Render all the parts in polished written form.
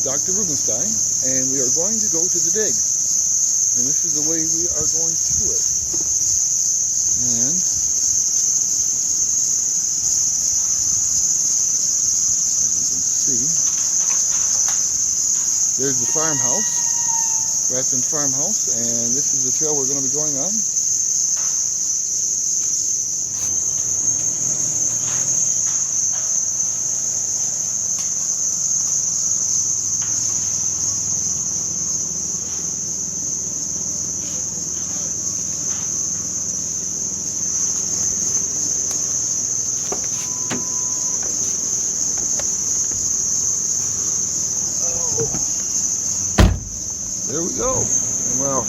Dr. Rubenstein, and we are going to go to the dig. And this is the way we are going to it. And as you can see, there's the farmhouse, Rathbun farmhouse, and this is the trail we're going to be going on. There we go. Well,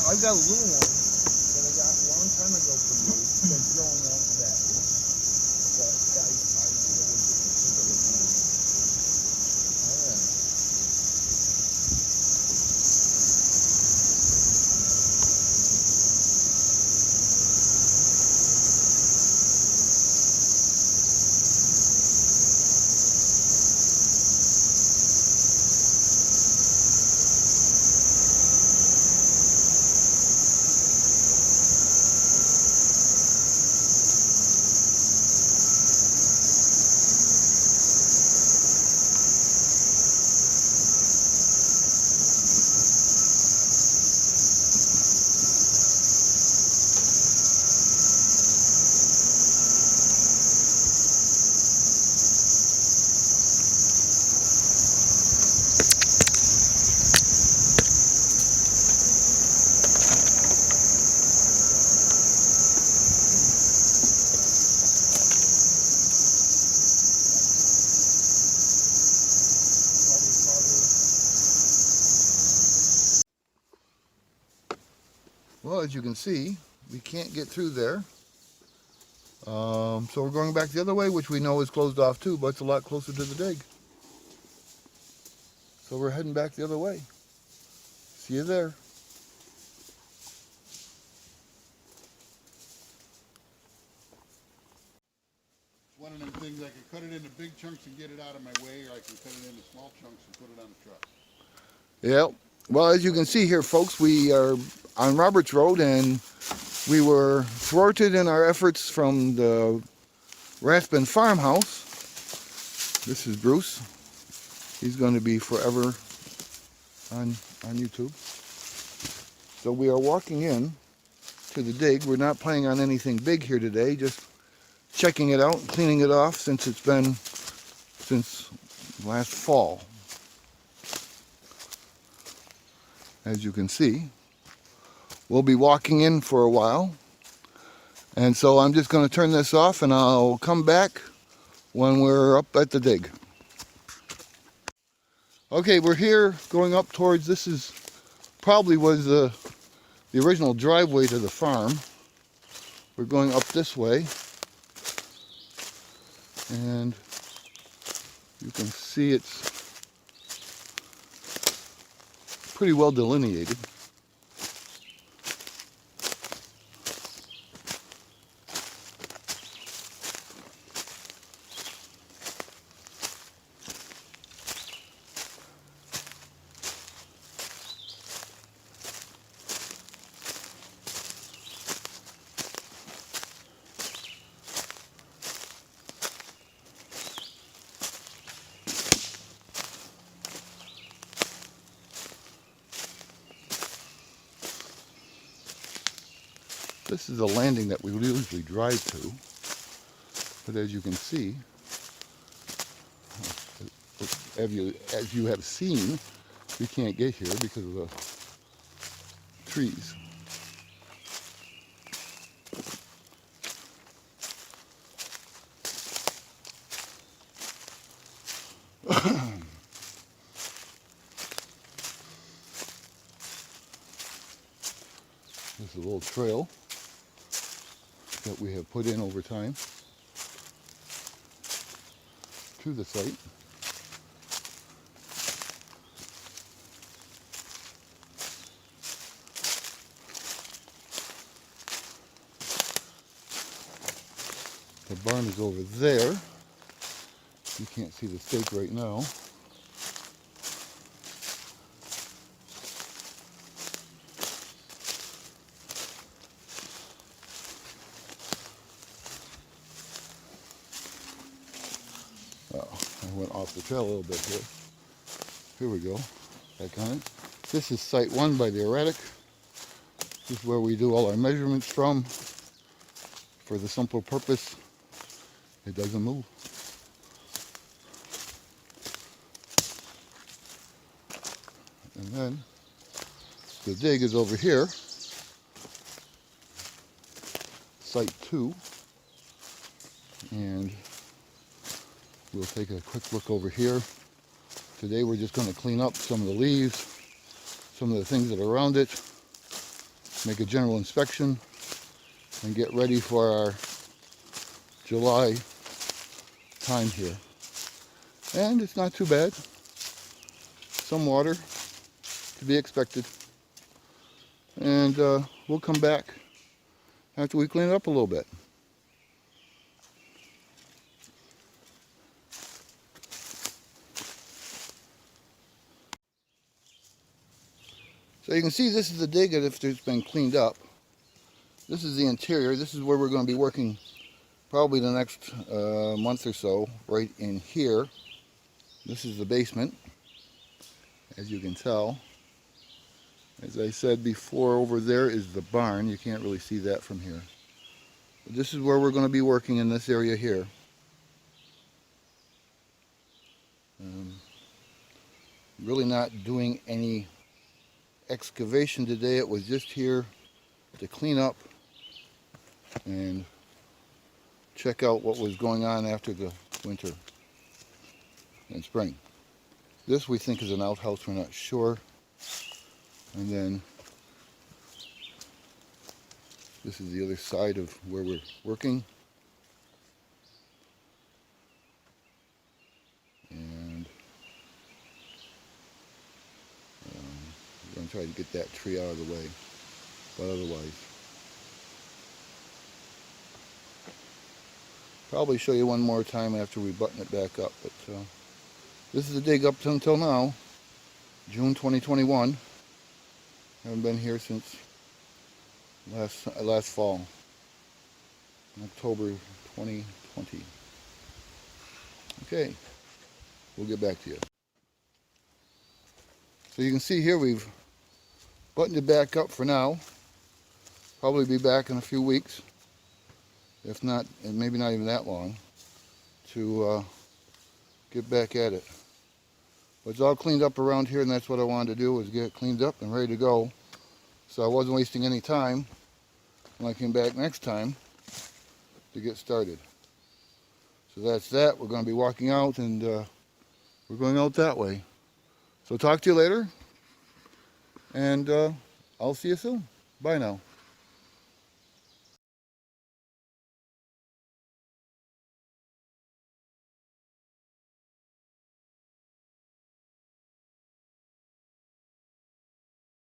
I've got a little one that I got a long time ago from you that's growing out back. But I would just think of it. All right. Well, as you can see, we can't get through there. So we're going back the other way, which we know is closed off too, but it's a lot closer to the dig. So we're heading back the other way. See you there. One of them things, I can cut it into big chunks and get it out of my way, or I can cut it into small chunks and put it on the truck. Yep. Well, as you can see here, folks, we are on Roberts Road, and we were thwarted in our efforts from the Rathbun farmhouse. This is Bruce. He's going to be forever on YouTube. So we are walking in to the dig. We're not planning on anything big here today, just checking it out, cleaning it off since it's been since last fall. As you can see, we'll be walking in for a while. And so I'm just going to turn this off and I'll come back when we're up at the dig. Okay, we're here going up towards, this is probably was the original driveway to the farm. We're going up this way. And you can see it's pretty well delineated. This is a landing that we usually drive to, but as you can see, as you have seen, we can't get here because of the trees. This is a little trail that we have put in over time to the site. The barn is over there. You can't see the stake right now. I went off the trail a little bit here. Here we go. Back on it. This is site 1 by the erratic. This is where we do all our measurements from. For the simple purpose, it doesn't move. And then the dig is over here. Site 2. And we'll take a quick look over here. Today we're just going to clean up some of the leaves, some of the things that are around it, make a general inspection, and get ready for our July time here. And it's not too bad. Some water to be expected. And we'll come back after we clean it up a little bit. So you can see this is the dig after it's been cleaned up. This is the interior. This is where we're going to be working probably the next month or so, right in here. This is the basement, as you can tell. As I said before, over there is the barn. You can't really see that from here. But this is where we're going to be working, in this area here. Really not doing any excavation today. It was just here to clean up and check out what was going on after the winter and spring. This we think is an outhouse, we're not sure. And then this is the other side of where we're working. And we're going to try to get that tree out of the way. But otherwise, probably show you one more time after we button it back up. But this is the dig up until now, June 2021. Haven't been here since last fall, October 2020. Okay, we'll get back to you. So you can see here we've buttoned it back up for now. Probably be back in a few weeks, if not, and maybe not even that long, to get back at it. But it's all cleaned up around here, and that's what I wanted to do, was get it cleaned up and ready to go. So I wasn't wasting any time when I came back next time to get started. So that's that. We're going to be walking out, and we're going out that way. So talk to you later, and I'll see you soon. Bye now.